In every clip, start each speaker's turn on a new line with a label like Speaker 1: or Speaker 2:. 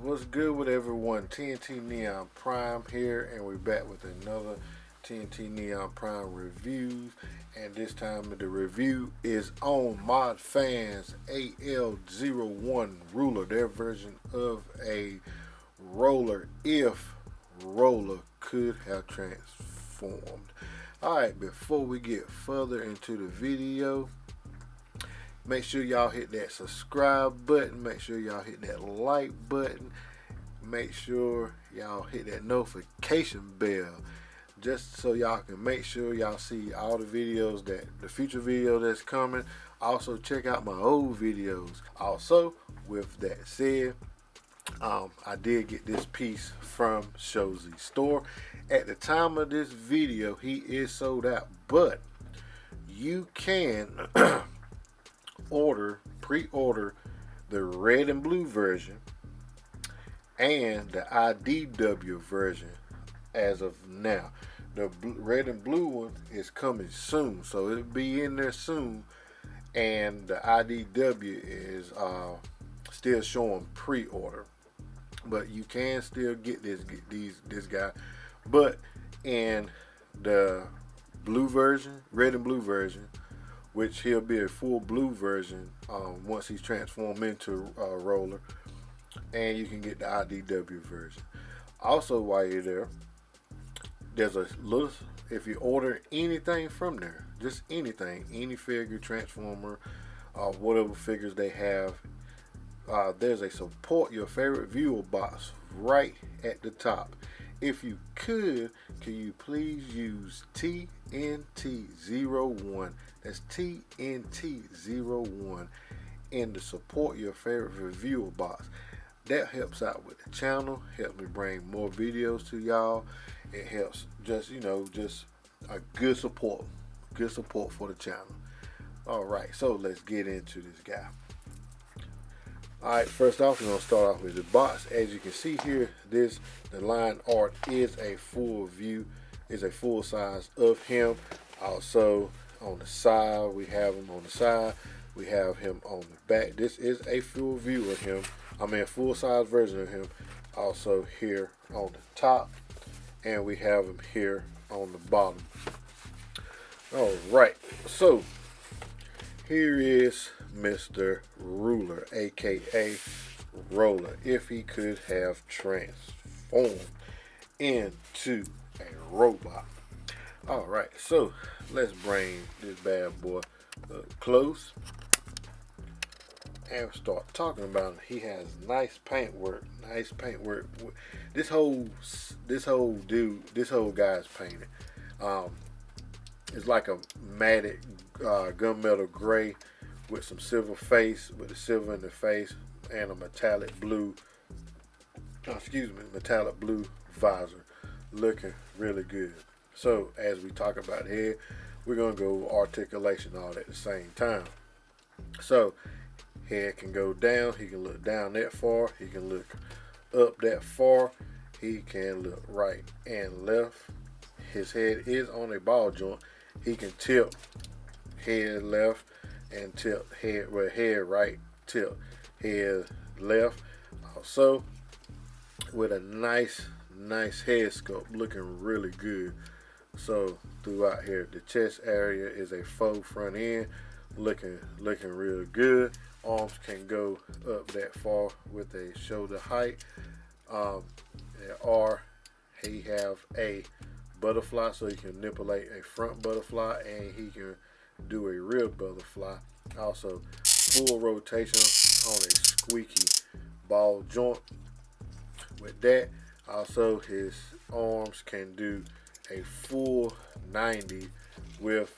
Speaker 1: What's good with everyone? TNT Neon Prime here, and we're back with another TNT Neon Prime reviews. And this time the review is on Modfans Al-01 Ruller, their version of a roller if roller could have transformed. Alright, before we get further into the video, make sure y'all hit that subscribe button. Make sure y'all hit that like button. Make sure y'all hit that notification bell, just so y'all can make sure y'all see all the videos, that the future video that's coming. Also check out my old videos. Also, with that said, I did get this piece from Shozy store. At the time of this video, he is sold out, but you can pre-order the red and blue version and the IDW version as of now. The red and blue one is coming soon, so it'll be in there soon, and the IDW is still showing pre-order, but you can still get this guy. But in the blue version, red and blue version, which he'll be a full blue version once he's transformed into a roller, and you can get the IDW version. Also, while you're there, there's a little, if you order anything from there, just anything, any figure, transformer, whatever figures they have, there's a support your favorite viewer box right at the top. If you could you please use TNT01, that's TNT01, in the support your favorite reviewer box. That helps out with the channel, helps me bring more videos to y'all. It helps just a good support for the channel. Alright, so let's get into this guy. Alright, first off, we're going to start off with the box. As you can see here, the line art is a full view, is a full size of him. Also, on the side, we have him on the side. We have him on the back. This is a full view of him. I mean, a full size version of him. Also here on the top. And we have him here on the bottom. Alright, so here is Mr. Ruller, aka Roller, if he could have transformed into a robot. Alright, so let's bring this bad boy up close and start talking about him. He has nice paint work. This whole guy's painted. It's like a matted gunmetal gray with some silver face, with the silver in the face, and a metallic blue visor, looking really good. So as we talk about head, we're gonna go articulation all at the same time. So head can go down, he can look down that far, he can look up that far, he can look right and left. His head is on a ball joint. He can tilt head left and tilt head right, tilt head left. Also with a nice head sculpt, looking really good. So throughout here, the chest area is a faux front end, looking real good. Arms can go up that far with a shoulder height. He have a butterfly, so he can manipulate a front butterfly, and he can do a rear butterfly. Also, full rotation on a squeaky ball joint. With that, also his arms can do a full 90 with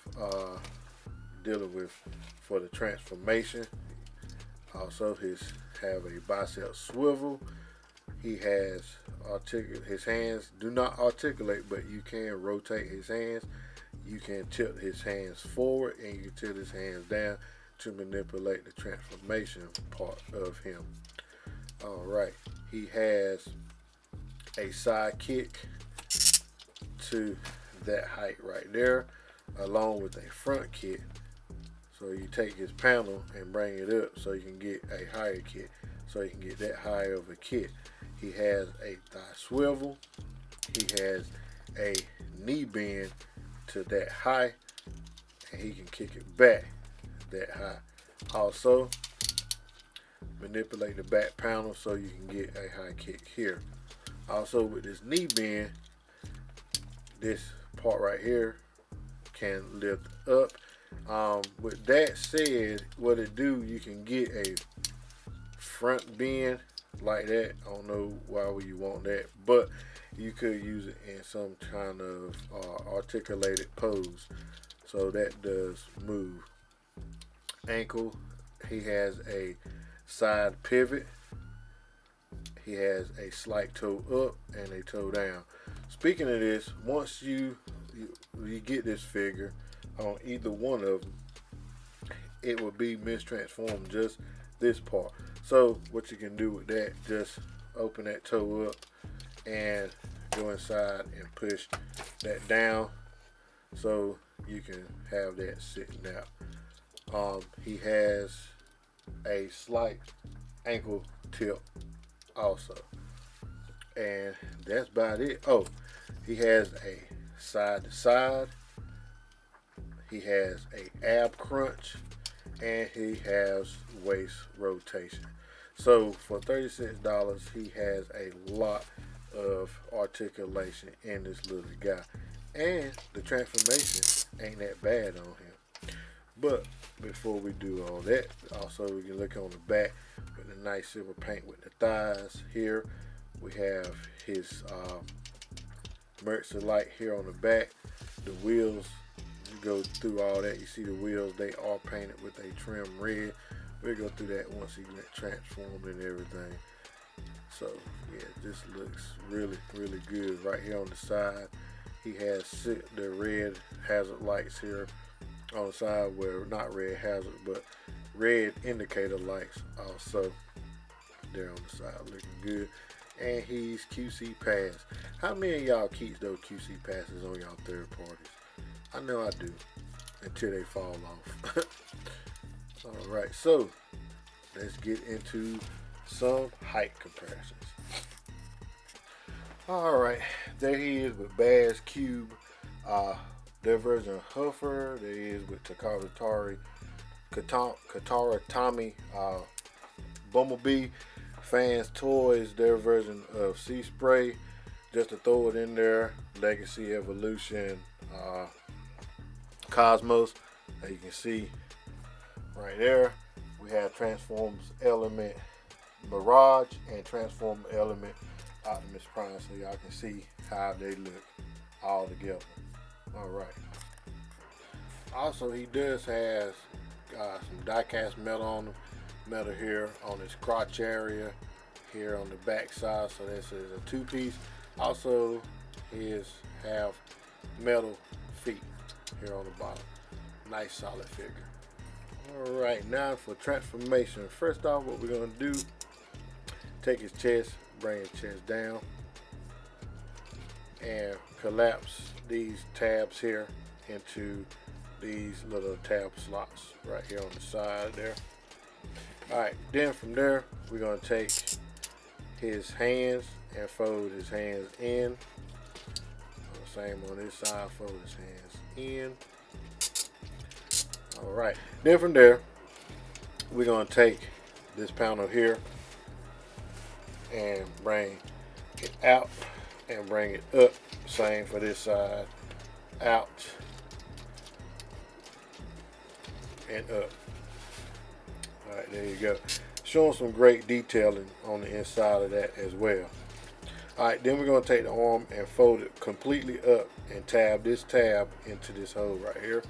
Speaker 1: dealing with for the transformation. Also, his have a bicep swivel. He has his hands do not articulate, but you can rotate his hands. You can tilt his hands forward, and you can tilt his hands down to manipulate the transformation part of him. Alright, he has a side kick to that height right there, along with a front kick. So you take his panel and bring it up so you can get a higher kick, so you can get that high of a kick. He has a thigh swivel. He has a knee bend to that high, and he can kick it back that high. Also, manipulate the back panel so you can get a high kick here. Also, with this knee bend, this part right here can lift up. With that said, what it do, you can get a front bend like that. I don't know why would you want that, but you could use it in some kind of articulated pose. So that does move. Ankle, he has a side pivot. He has a slight toe up and a toe down. Speaking of this, once you get this figure on either one of them, it will be mistransformed, just this part. So what you can do with that, just open that toe up and go inside and push that down so you can have that sitting out. He has a slight ankle tip also, and that's about it. Oh, he has a side to side, he has a ab crunch, and he has waist rotation. So for $36, he has a lot of articulation in this little guy, and the transformation ain't that bad on him. But before we do all that, also we can look on the back with the nice silver paint with the thighs. Here we have his Mercy light here on the back. The wheels, you go through all that, you see the wheels, they are painted with a trim red. We'll go through that once he gets transformed and everything. So yeah, this looks really, really good. Right here on the side, he has the red hazard lights here on the side, where not red hazard, but red indicator lights also there on the side, looking good. And he's QC passed. How many of y'all keeps those QC passes on y'all third parties? I know I do, until they fall off. Alright, so let's get into some height comparisons. Alright, there he is with Baz Cube. Their version of Huffer. There he is with Katara Tommy, Bumblebee. Fans Toys, their version of Sea Spray. Just to throw it in there, Legacy Evolution Cosmos. As you can see right there, we have Transformers Element Mirage and Transformer Element Optimus Prime, so y'all can see how they look all together. Alright. Also, he does have some die-cast metal on him. Metal here on his crotch area, here on the back side, so this is a two-piece. Also, his have metal feet here on the bottom. Nice solid figure. Alright, now for transformation. First off, what we're going to do, take his chest, bring his chest down, and collapse these tabs here into these little tab slots right here on the side there. Alright, then from there, we're going to take his hands and fold his hands in. Same on this side, fold his hands in. Alright, then from there, we're going to take this panel here and bring it out and bring it up. Same for this side, out and up. Alright, there you go. Showing some great detailing on the inside of that as well. Alright, then we're going to take the arm and fold it completely up and tab this tab into this hole right here.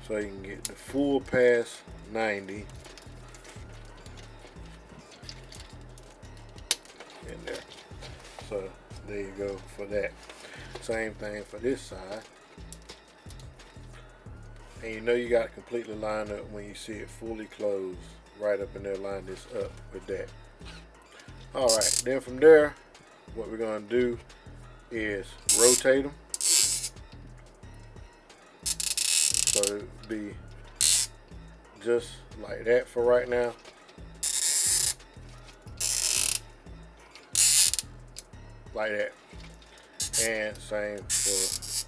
Speaker 1: So you can get the full past 90 in there. So there you go for that. Same thing for this side. And you know you got to completely line up when you see it fully closed. Right up in there, line this up with that. Alright, then from there, what we're going to do is rotate them. So it'll be just like that for right now. Like that. And same for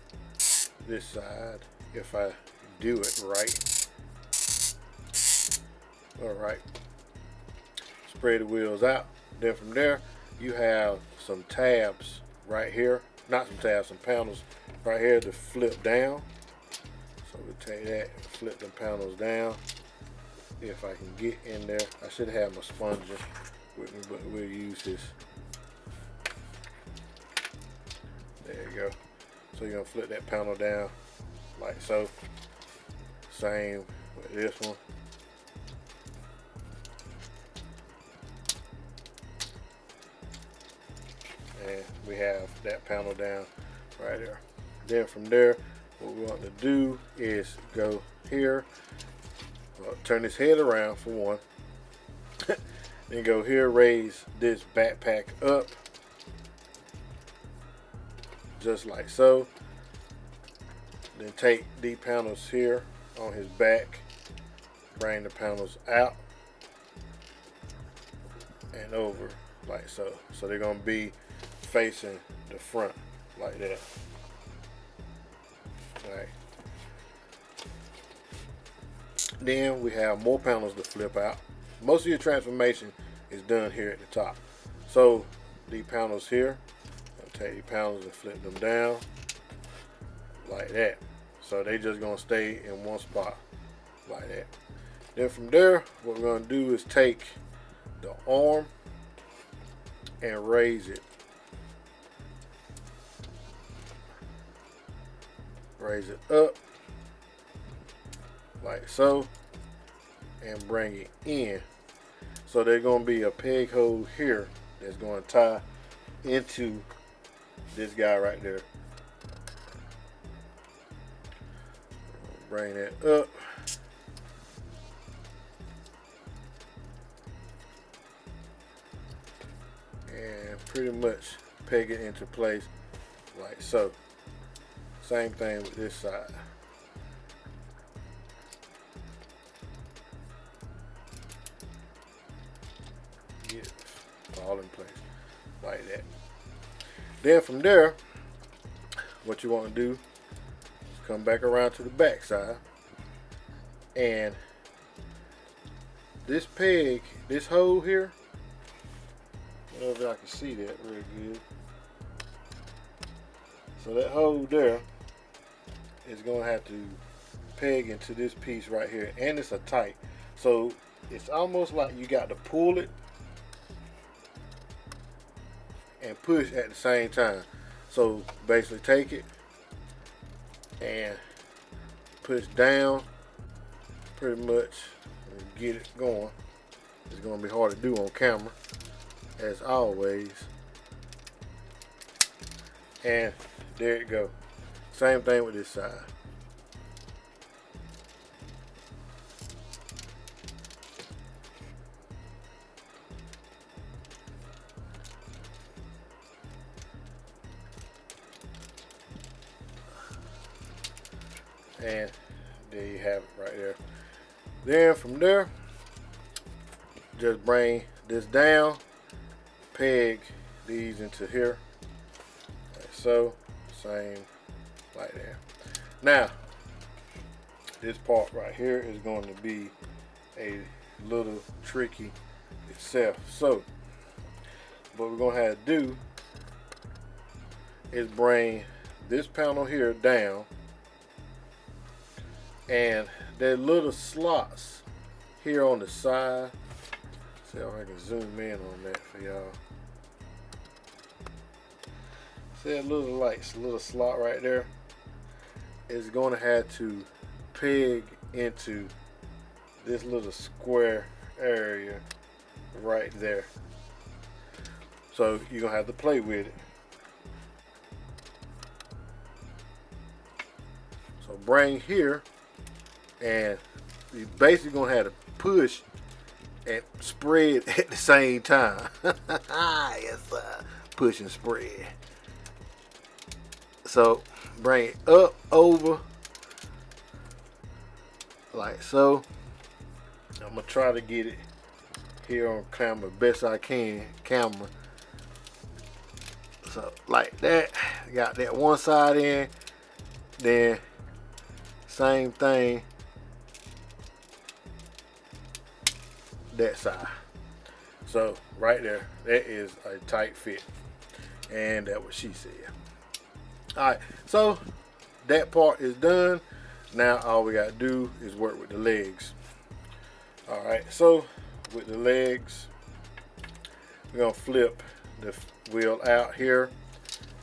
Speaker 1: this side if I do it right. Alright. Spread the wheels out. Then from there you have some tabs right here. Not some tabs, some panels right here to flip down. So we take that and flip the panels down. If I can get in there. I should have my sponger with me, but we'll use this. There you go. So you're gonna flip that panel down like so. Same with this one. And we have that panel down right there. Then from there, what we want to do is go here. Well, turn this head around for one. Then go here, raise this backpack up. Just like so. Then take these panels here on his back. Bring the panels out and over like so. So they're going to be facing the front like that. Alright. Then we have more panels to flip out. Most of your transformation is done here at the top. So these panels here, I'll take these panels and flip them down like that. So they just gonna stay in one spot like that. Then from there, what we're gonna do is take the arm and raise it. Raise it up like so and bring it in. So there's going to be a peg hole here that's going to tie into this guy right there. Bring that up. And pretty much peg it into place like so. Same thing with this side. Get it all in place like that. Then from there, what you want to do is come back around to the back side, and this peg, this hole here, I don't know if I can see that really good. So that hole there is going to have to peg into this piece right here, and it's a tight. So it's almost like you got to pull it and push at the same time. So basically take it and push down pretty much and get it going. It's going to be hard to do on camera as always. And there you go. Same thing with this side. And there you have it right there. Then from there, just bring this down, peg these into here, like so, same like that. Now, this part right here is going to be a little tricky itself. So, what we're going to have to do is bring this panel here down, and there are little slots here on the side. See if I can zoom in on that for y'all. See that little slot right there? Is going to have to peg into this little square area right there. So you're going to have to play with it. So bring here, and you're basically going to have to push and spread at the same time. Yes, push and spread. So bring it up over like so, I'm gonna try to get it here on camera best I can. So like that, got that one side in, then same thing that side. So right there, that is a tight fit, and that's what she said. All right, so that part is done. Now all we gotta do is work with the legs. All right, so with the legs, we're gonna flip the wheel out here.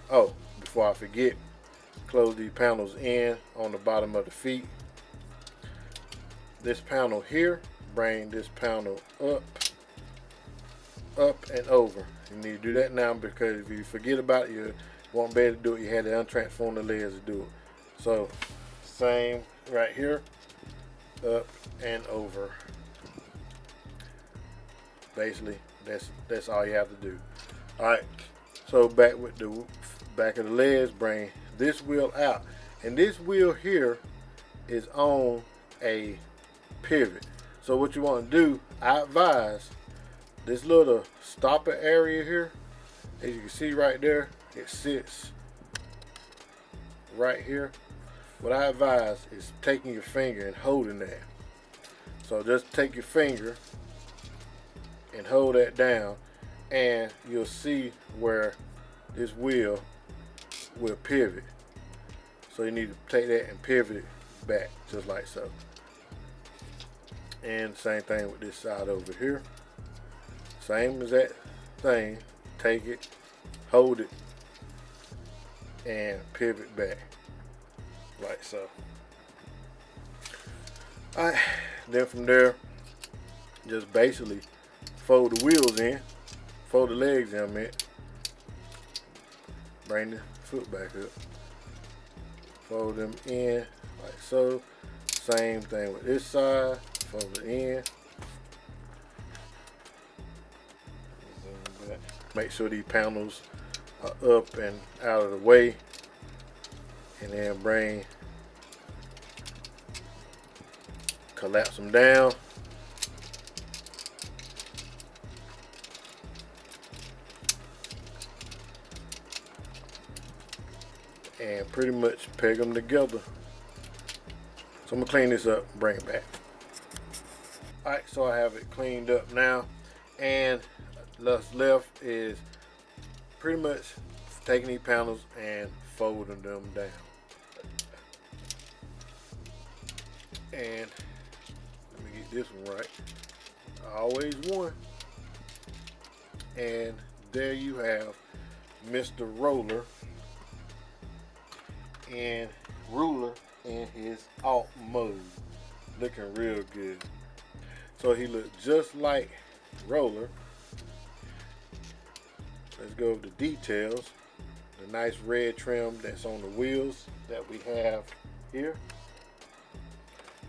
Speaker 1: Oh, before I forget, close these panels in on the bottom of the feet. This panel here, bring this panel up and over. You need to do that now, because if you forget about it, you won't be able to do it. You had to untransform the legs to do it. So same right here, up and over. Basically, that's all you have to do. All right, so back with the back of the legs, bring this wheel out, and this wheel here is on a pivot. So what you want to do, I advise this little stopper area here, as you can see right there, it sits right here. What I advise is taking your finger and holding that. So just take your finger and hold that down, and you'll see where this wheel will pivot. So you need to take that and pivot it back, just like so. And same thing with this side over here. Same as that thing. Take it, hold it, and pivot back, like so. Alright, then from there, just basically fold the wheels in, fold the legs in a minute, bring the foot back up, fold them in like so. Same thing with this side, fold it in, make sure these panels are up and out of the way, and then collapse them down. And pretty much peg them together. So I'm gonna clean this up and bring it back. Alright, so I have it cleaned up now, and what's left is pretty much taking these panels and folding them down. And let me get this one right. Always one. And there you have Mr. Roller and Ruller in his alt mode, looking real good. So he looked just like Roller. Let's go over the details. The nice red trim that's on the wheels that we have here,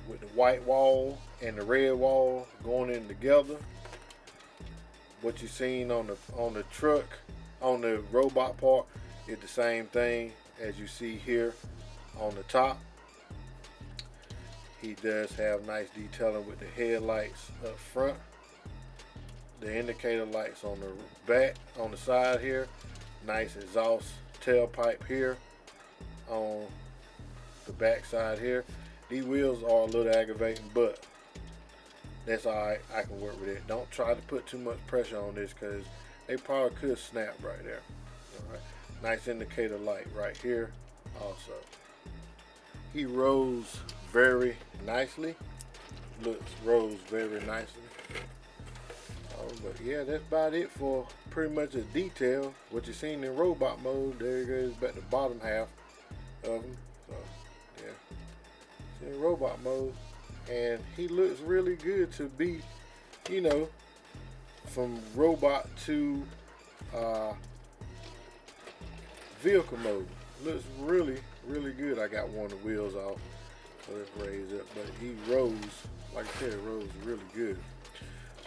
Speaker 1: with the white wall and the red wall going in together. What you seen on the truck, on the robot part, is the same thing as you see here on the top. He does have nice detailing with the headlights up front, the indicator lights on the back, on the side here, nice exhaust tailpipe here on the back side here. These wheels are a little aggravating, but that's alright. I can work with it. Don't try to put too much pressure on this, because they probably could snap right there. Alright, nice indicator light right here also. He rose very nicely. Rose very nicely. But yeah, that's about it for pretty much a detail. What you seen in robot mode, there it goes back to the bottom half of him. So yeah, it's in robot mode, and he looks really good to be, you know, from robot to vehicle mode. Looks really good. I got one of the wheels off, so let's raise up. But he rose, like I said, rose really good.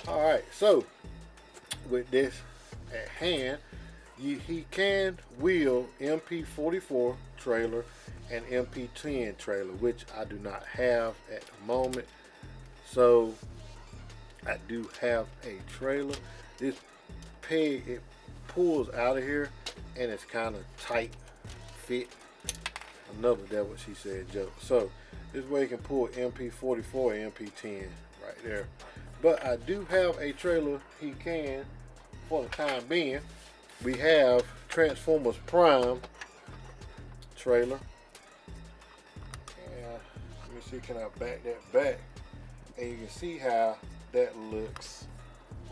Speaker 1: Alright, so with this at hand, he can wheel MP44 trailer and MP10 trailer, which I do not have at the moment. So I do have a trailer. This peg, it pulls out of here and it's kind of tight fit. Another that what she said joke. So this way you can pull MP44 and MP10 right there. But I do have a trailer he can for the time being. We have Transformers Prime trailer. And let me see, can I back that back? And you can see how that looks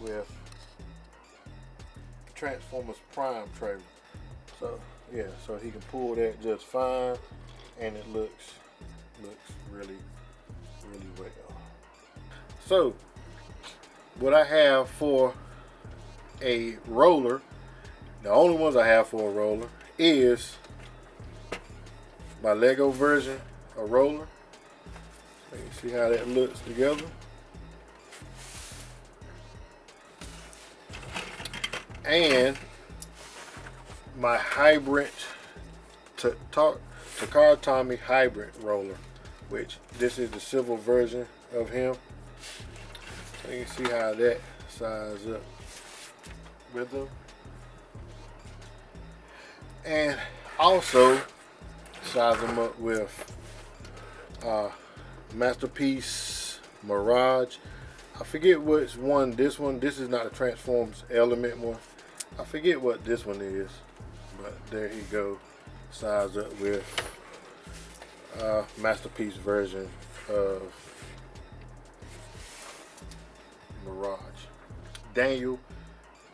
Speaker 1: with Transformers Prime trailer. So yeah, so he can pull that just fine, and it looks really well. So what I have for a roller, the only ones I have for a roller is my Lego version of roller. So you see how that looks together. And my hybrid Takara Tommy hybrid roller, which this is the silver version of him. So you can see how that size up with them. And also size them up with Masterpiece Mirage. I forget which one. This is not a Transforms Element one. I forget what this one is, but there you go. Size up with Masterpiece version of Mirage. Daniel,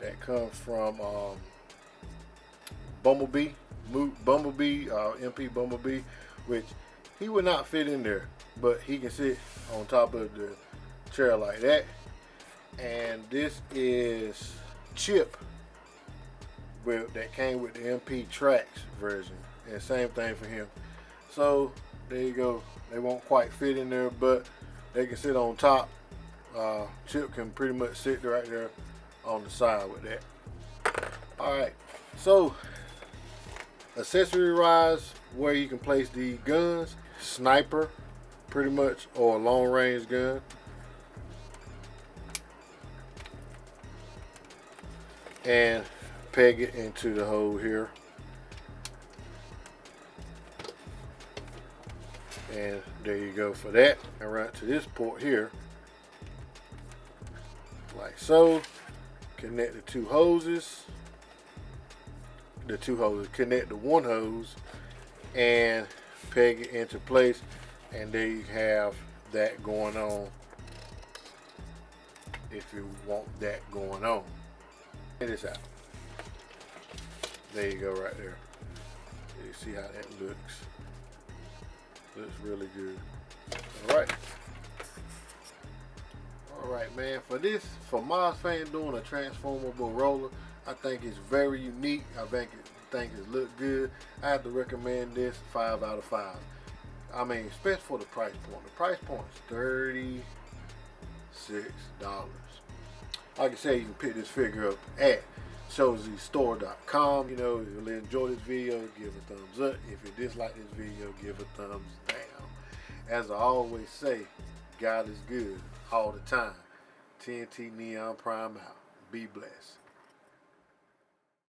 Speaker 1: that comes from Bumblebee, MP Bumblebee, which he would not fit in there, but he can sit on top of the chair like that. And this is Chip that came with the MP Tracks version, and same thing for him. So there you go. They won't quite fit in there, but they can sit on top. Chip can pretty much sit right there on the side with that. Alright, so accessory wise, where you can place the guns: sniper, pretty much, or a long range gun. And peg it into the hole here. And there you go for that. And right to this port here, like so. Connect the two hoses. Connect the one hose and peg it into place, and there you have that going on if you want that going on. Check this out. There you go right there. You see how that looks. Looks really good. Alright man, for Modfans doing a transformable roller, I think it's very unique. I think it look good. I have to recommend this 5 out of 5. I mean, especially for the price point. The price point is $36. Like I said, you can pick this figure up at showzstore.com. You know, if you enjoy this video, give a thumbs up. If you dislike this video, give a thumbs down. As I always say, God is good all the time. TNT Neon Prime out. Be blessed.